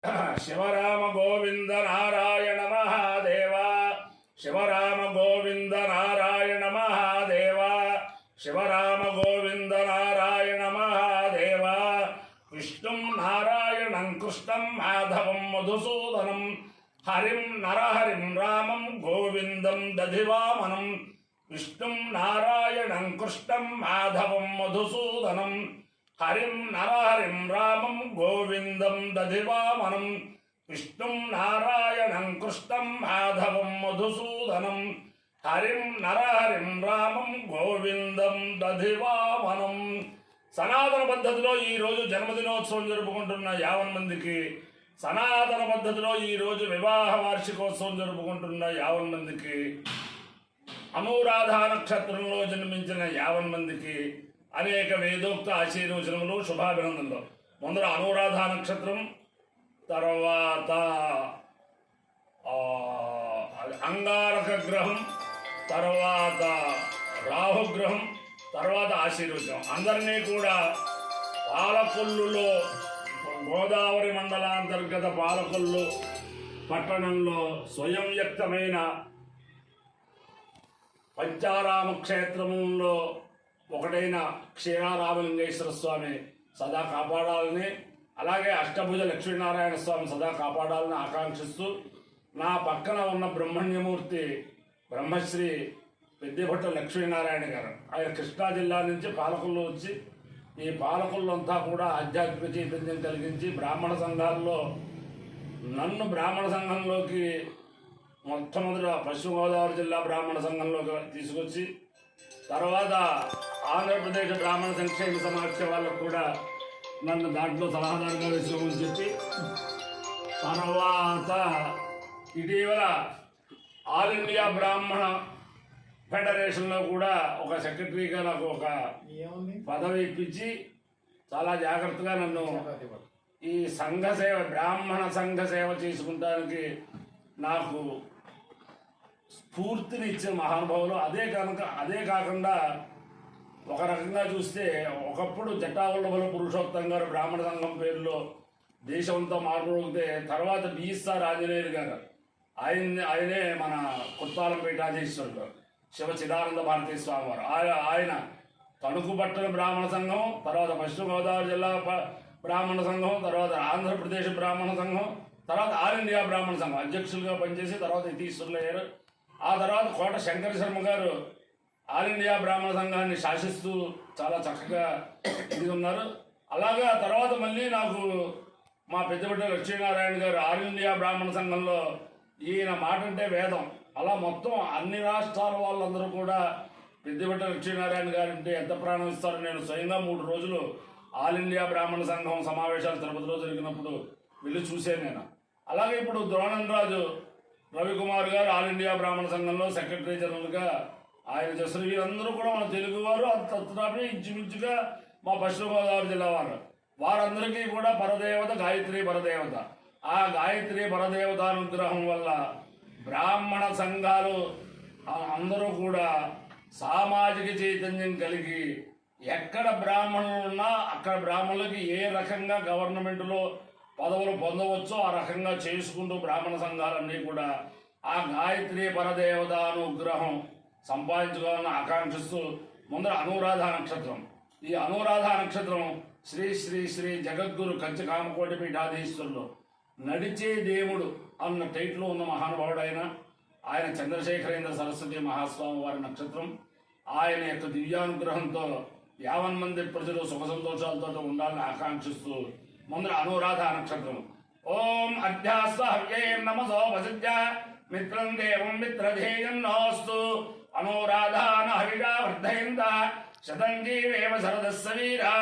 శివరామ గోవింద నారాయణ మహాదేవ శివరామ గోవింద నారాయణ మహాదేవ శివరామ గోవింద నారాయణ మహాదేవ విష్ణుం నారాయణం కృష్ణం మాధవం మధుసూదనం హరిం నరహరిం రామం గోవిందం దధివామనం విష్ణుం నారాయణం కృష్ణం మాధవం మధుసూదనం హరిం నరహరిం రామం గోవిందం దధివామనం విష్ణుం నారాయణం కృష్ణం మాధవం మధుసూదనం హరిం నరహరిం రామం గోవిందం దధివామనం. సనాతన పద్ధతిలో ఈరోజు జన్మదినోత్సవం జరుపుకుంటున్న 50 మందికి, సనాతన పద్ధతిలో ఈరోజు వివాహ వార్షికోత్సవం జరుపుకుంటున్న 50 మందికి, అనురాధ నక్షత్రంలో జన్మించిన 50 మందికి అనేక వేదోక్త ఆశీర్వచనములు, శుభాభినందనలు. ముందర అనురాధ నక్షత్రం, తర్వాత అంగారక గ్రహం, తర్వాత రాహుగ్రహం, తర్వాత ఆశీర్వచనం. అందరినీ కూడా పాలకొల్లులో, గోదావరి మండలాంతర్గత పాలకొల్లు పట్టణంలో స్వయం వ్యక్తమైన పంచారామ క్షేత్రంలో ఒకటైన క్షీరారామలింగేశ్వర స్వామి సదా కాపాడాలని, అలాగే అష్టభుజ లక్ష్మీనారాయణ స్వామి సదా కాపాడాలని ఆకాంక్షిస్తూ, నా పక్కన ఉన్న బ్రహ్మణ్యమూర్తి బ్రహ్మశ్రీ పెద్దిభట్ట లక్ష్మీనారాయణ గారు, ఆయన కృష్ణా జిల్లా నుంచి పాలకొల్లు వచ్చి ఈ పాలకొల్లంతా కూడా ఆధ్యాత్మిక చైతన్యం కలిగించి బ్రాహ్మణ సంఘాల్లో నన్ను బ్రాహ్మణ సంఘంలోకి మొట్టమొదట పశ్చిమ గోదావరి జిల్లా బ్రాహ్మణ సంఘంలోకి తీసుకొచ్చి, తర్వాత ఆంధ్రప్రదేశ్ బ్రాహ్మణ సంక్షేమ సమాఖ్య వాళ్ళకు కూడా నన్ను దాంట్లో సలహాదారుగా వేసుకోమని చెప్పి, తర్వాత ఇటీవల ఆల్ ఇండియా బ్రాహ్మణ ఫెడరేషన్లో కూడా ఒక సెక్రటరీగా నాకు ఒక పదవి ఇప్పించి చాలా జాగ్రత్తగా నన్ను ఈ సంఘ సేవ, బ్రాహ్మణ సంఘ సేవ చేసుకుంటానికి నాకు స్ఫూర్తినిచ్చే మహానుభావులు. అదే కాకుండా ఒక రకంగా చూస్తే ఒకప్పుడు జటావల్లభుల పురుషోత్తం గారు బ్రాహ్మణ సంఘం పేరులో దేశంతో మాట్లాడితే, తర్వాత బిఎస్ఆర్ ఆంజనేయులు గారు, ఆయనే మన కొత్తాలం పీఠాధీశ్వరుడు శివ చిదానంద భారతీ స్వామి వారు. ఆయన తణుకు పట్టణ బ్రాహ్మణ సంఘం, తర్వాత పశ్చిమ గోదావరి జిల్లా బ్రాహ్మణ సంఘం, తర్వాత ఆంధ్రప్రదేశ్ బ్రాహ్మణ సంఘం, తర్వాత ఆల్ ఇండియా బ్రాహ్మణ సంఘం అధ్యక్షులుగా పనిచేసి తర్వాత ఇతీశ్వరులు అయ్యారు. ఆ తర్వాత కోట శంకర శర్మ గారు ఆల్ ఇండియా బ్రాహ్మణ సంఘాన్ని శాసిస్తూ చాలా చక్కగా ఇది ఉన్నారు. అలాగా తర్వాత మళ్ళీ నాకు మా పెద్దబిడ్డ లక్ష్మీనారాయణ గారు ఆల్ ఇండియా బ్రాహ్మణ సంఘంలో ఈయన మాట అంటే వేదం, అలా మొత్తం అన్ని రాష్ట్రాల వాళ్ళందరూ కూడా పెద్దబిడ్డ లక్ష్మీనారాయణ గారు అంటే ఎంత ప్రాణం ఇస్తారో నేను స్వయంగా 3 రోజులు ఆల్ ఇండియా బ్రాహ్మణ సంఘం సమావేశాలు తిరుపతిలో జరిగినప్పుడు వెళ్ళి చూశాను నేను. అలాగే ఇప్పుడు ద్రోణంరాజు రవికుమార్ గారు ఆల్ ఇండియా బ్రాహ్మణ సంఘంలో సెక్రటరీ జనరల్గా ఆయన చేస్తారు. వీరందరూ కూడా మన తెలుగువారు, అంతటాపి ఇంచుమించుగా మా పశ్చిమ గోదావరి జిల్లా వారందరికీ కూడా పరదేవత గాయత్రి పరదేవత. ఆ గాయత్రి పరదేవతానుగ్రహం వల్ల బ్రాహ్మణ సంఘాలు అందరూ కూడా సామాజిక చైతన్యం కలిగి ఎక్కడ బ్రాహ్మణులు ఉన్నా అక్కడ బ్రాహ్మణులకి ఏ రకంగా గవర్నమెంట్లో పదవులు పొందవచ్చో ఆ రకంగా చేసుకుంటూ బ్రాహ్మణ సంఘాలన్నీ కూడా ఆ గాయత్రి పరదేవతానుగ్రహం సంపాదించుకోవాలని ఆకాంక్షిస్తూ ముందర అనురాధ నక్షత్రం. ఈ అనురాధ నక్షత్రం శ్రీ శ్రీ శ్రీ జగద్గురు కంచి కామకోటి పీఠాధీశ్వరులు నడిచే దేవుడు అన్న టైట్లో ఉన్న మహానుభావుడు ఆయన చంద్రశేఖరేంద్ర సరస్వతి మహాస్వామి వారి నక్షత్రం. ఆయన యొక్క దివ్యానుగ్రహంతో 50 మంది ప్రజలు సుఖ సంతోషాలతో ఉండాలని ఆకాంక్షిస్తూ ముందర అనురాధ నక్షత్రం. ఓం అధ్యాస్వ హవ్యేం నమసో వసిద్య మిత్రం దేవం మిత్రధేయం నోస్తు అనురాధాన హవిషా వర్ధయంత శతం జీవేమ శరదస్స వీరా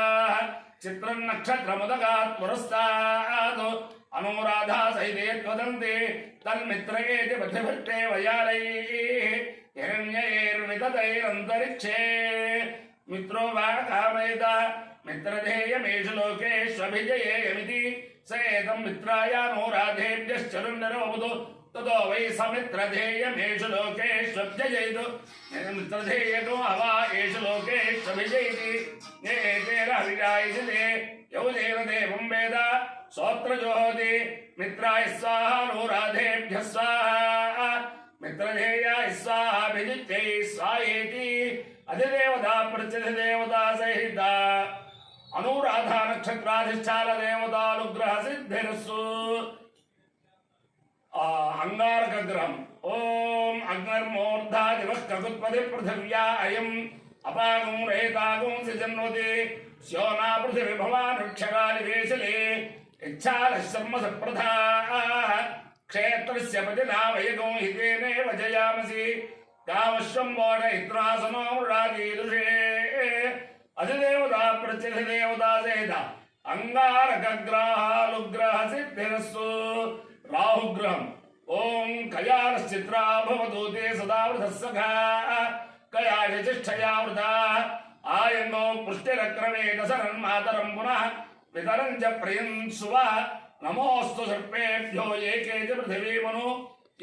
చిత్రం నక్షత్రముదగాత్ పురస్తాత్ అనురాధా సైదేత్వదంతే తన్మిత్రయేతి బుద్ధిభట్టే వయాలైః హిరణ్యైర్వితతైరంతరిక్షే మిత్రో వా కామయత మిత్రధేయమేషు లోకేష్వభిజయేయమితి సేతం మిత్రాయానురాధేభ్యశ్చరున్నరోబుదు ततो वै समित्रधेयमेषु लोकेष्वभ्यजयतु मित्रधेयको हवा एषु लोकेष्वभिजयति ये तेन हविषायिषते यौ तेन देवं वेद స్తోత్రజ్యోతి మిత్రాయ స్వాహ అనురాధేభ్యః స్వాహ మిత్రధేయాయ స్వాహ విజిత్యై స్వాహేతి అధిదేవతా ప్రత్యధిదేవతా సహిత అనురాధ నక్షత్రాధిష్టాన దేవతానుగ్రహ సిద్ధిరస్సు. అంగారక గ్రహం. ఓం అగ్నిర్మూర్ధా దివః కగుత్పతి పృథివ్యా అయం అపాగం రేతాగం సిజన్వతి శోనా పృథివి భవానుక్షరాలి వేశలే ఇచ్ఛాలశర్మ సప్రధా క్షేత్రస్య పతినావయగం హితేనేవ జయామసి కామశ్వం బోధ ఇత్రాసనో మృడాదీదృషే అధిదేవతా ప్రత్యధిదేవతా సహిత అంగారక గ్రహాలుగ్రహ సిద్ధిరస్సు. రాహుగ్రహం. ఓం కయానశ్చిత్రా భవతు తే సదా వృధః సఖా కయాశిష్టయా వృధా ఆయంగో పుష్టిరక్రమే దశరన్మాతరం పునః పితరం చ ప్రియం శువ నమోస్తు సర్పేభ్యో ఏ కే చ పృథివీమను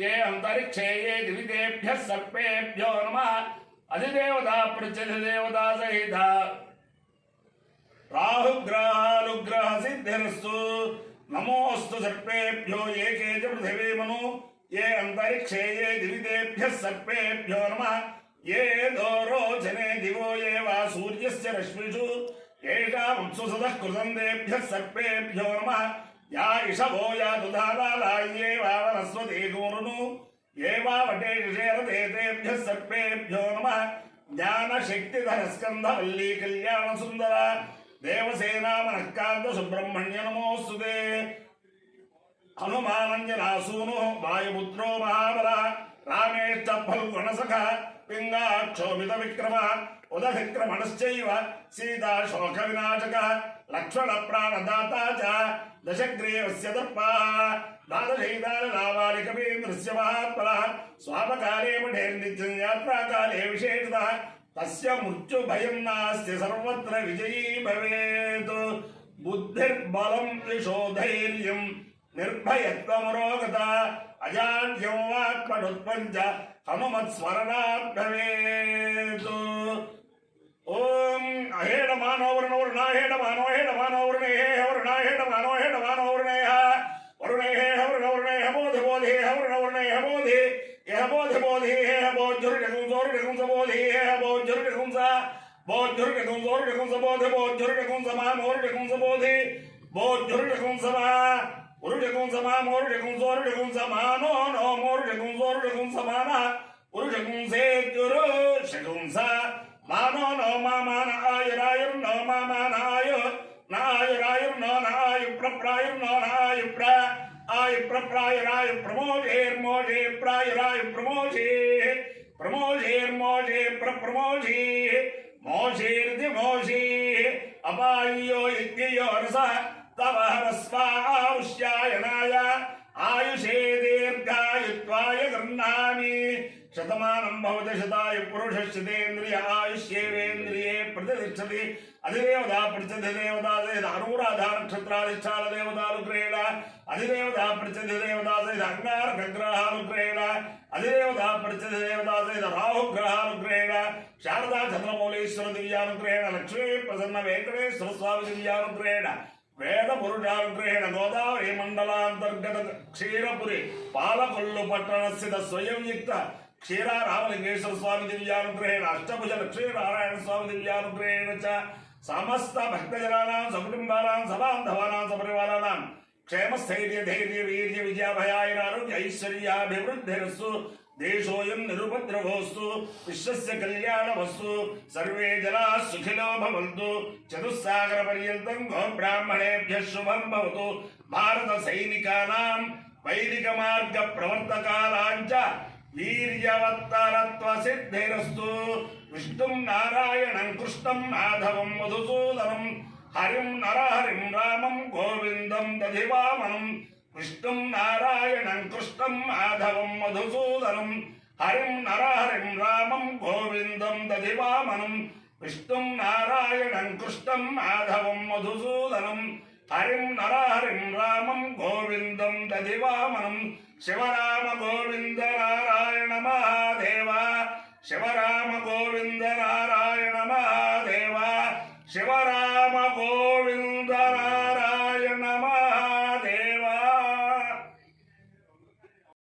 ఏ అంతరిక్షే ఏ దివితేభ్యః సర్పేభ్యో నమః అధిదేవతా ప్రత్యధిదేవతా సహిత రాహుగ్రహాలుగ్రహ సిద్ధిరస్సు. నమోస్తు సర్పేభ్యో ఏ కే చ పృథివీమను ఏ అంతరిక్షే ఏ దివితేభ్యః సర్పేభ్యో నమః ఏ దోరోచనే దివో ఏ వా సూర్యస్య రశ్మిషు ఏషా వత్సు సదః కృతందేభ్యః సర్పేభ్యో నమః యా ఇషవో యా దుధారాలా ఏ వా వనస్వతే గోరును ఏ వా వటేషేరతేభ్యః సర్పేభ్యో నమః జ్ఞానశక్తిధర స్కంధవల్లీ కళ్యాణ సుందర దేవసేనా మనఃకాంత సుబ్రహ్మణ్య నమోస్తుతే. హనుమానంజనాసూను వాయుపుత్రో మహాబల రామేష్ట ఫల్గుణసఖ పింగాక్షోభిత విక్రమ ఉదవిక్రమణశ్చైవ సీతా శోక వినాశక లక్ష్మణ ప్రాణదాత చ దశగ్రీవస్య దర్పాః ద్వాదశైతాని కపీంద్రస్య మహాత్మనః స్వాపకాలే మఠేర్నిత్యం యాత్రాకాలే విశేషతః తస్య మృత్యు భయం నాస్తి సర్వత్ర విజయీ భవేత్. బుద్ధిర్బలం యశోధైర్యం నిర్భయత్వమరోగత అజాడ్యం వాక్పటుత్పంచ హనుమత్స్మరణాత్ భవేత్. ఓం అహేడమానోవరుణోరుణాహేడమానో హేడమానో వరుణేహే వరుణాహేడమానో హేడమానో వరుణేహ వరుణేహే వరుణవరుణేహ బోధి బోధి వరుణవరుణేహ బోధి యహ బోధి బోధి హేహ బోధురుడకుంస బోధి హేహ బోధురుడకుంస బోధురుడకుంస బోధి బోధురుడకుంస మామోరుడకుంస బోధి బోధురుడకుంస మా ఉరుడకుంస మామోరుడకుంసోరుడకుంస మానో నో మోరుడకుంసోరుడకుంస మాన ఉరుడకుంసేత్యురు శకుంస మానో నో మామాన ఆయురాయుర్ నో మామానాయు నాయురాయుర్ నో నాయు ప్రప్రాయుర్ నో నాయు ప్ర ఆయు ప్రప్రాయురాయు ప్రమోషేర్మోషే ప్రాయురాయు ప్రమోషే ప్రమోషేర్మోషే ప్రప్రమోషే మోషేర్ది మోషే అపాయ్యో ఇత్యయో రస తవ హరస్వాయుష్యాయనాయ ఆయుషే దీర్ఘాయుత్వాయ గృహ్ణామి శతమానం భవతి శతాయు పురుషేంద్రియ ఆయుష్యేవేంద్రియే ప్రతిష్టతి అధిదేవతా ప్రత్యధిదేవతా సహిత అనురాధ నక్షత్రాధిష్టాన దేవతానుగ్రహేణ అధిదేవతా ప్రత్యధిదేవతా సహిత అంగారక గ్రహానుగ్రహేణ అధిదేవతా ప్రత్యధిదేవతా సహిత రాహుగ్రహానుగ్రహేణ శారదా చంద్రమౌళీశ్వర దివ్యానుగ్రహేణ లక్ష్మీ ప్రసన్న వెంకటేశ్వర స్వామి దివ్యానుగ్రహేణ వేద పురుషానుగ్రహేణ గోదావరి మండలాంతర్గత క్షీరపురి పాలకొల్లు పట్టణ స్థిత స్వయంయుక్త క్షీర రామలింగేశ్వర స్వామి దివ్యానుగ్రహేణ అష్టభుజ లక్ష్మీనారాయణ స్వామి దివ్యానుగ్రహేణ చ సమస్త భక్తజనానాం సకుటుంబానాం సబాంధవానాం సపరివారాణాం క్షేమస్థైర్య ధైర్య వీర్య విజయాభయాయ ఆరోగ్య ఐశ్వర్యాభివృద్ధిరస్సు. దేశోయం నిరుపద్రవోస్తు విశ్వస్య కళ్యాణవస్తు సర్వే జనాః సుఖినో భవంతు చతుస్సాగర పర్యంతం గో బ్రాహ్మణేభ్యః శుభం భవతు. భారత సైనికానాం వైదిక మార్గ ప్రవర్తకానాం చ వీర్యవత్తరత్వ సిద్ధిరస్తు. విష్ణుం నారాయణం కృష్ణం మాధవం మధుసూదనం హరిం నరహరిం రామం గోవిందం దధివామనం. విష్ణుం నారాయణం కృష్ణం మాధవం మధుసూదనం హరిం నరహరిం రామం గోవిందం దధివామనం. విష్ణుం నారాయణం కృష్ణం మాధవం మధుసూదనం హరిం నరహరిం రామం గోవిందం దధివామనం. శివరామ గోవింద నారాయణ మహాదేవ శివరామ గోవింద నారాయణ మహాదేవ శివరామ గోవింద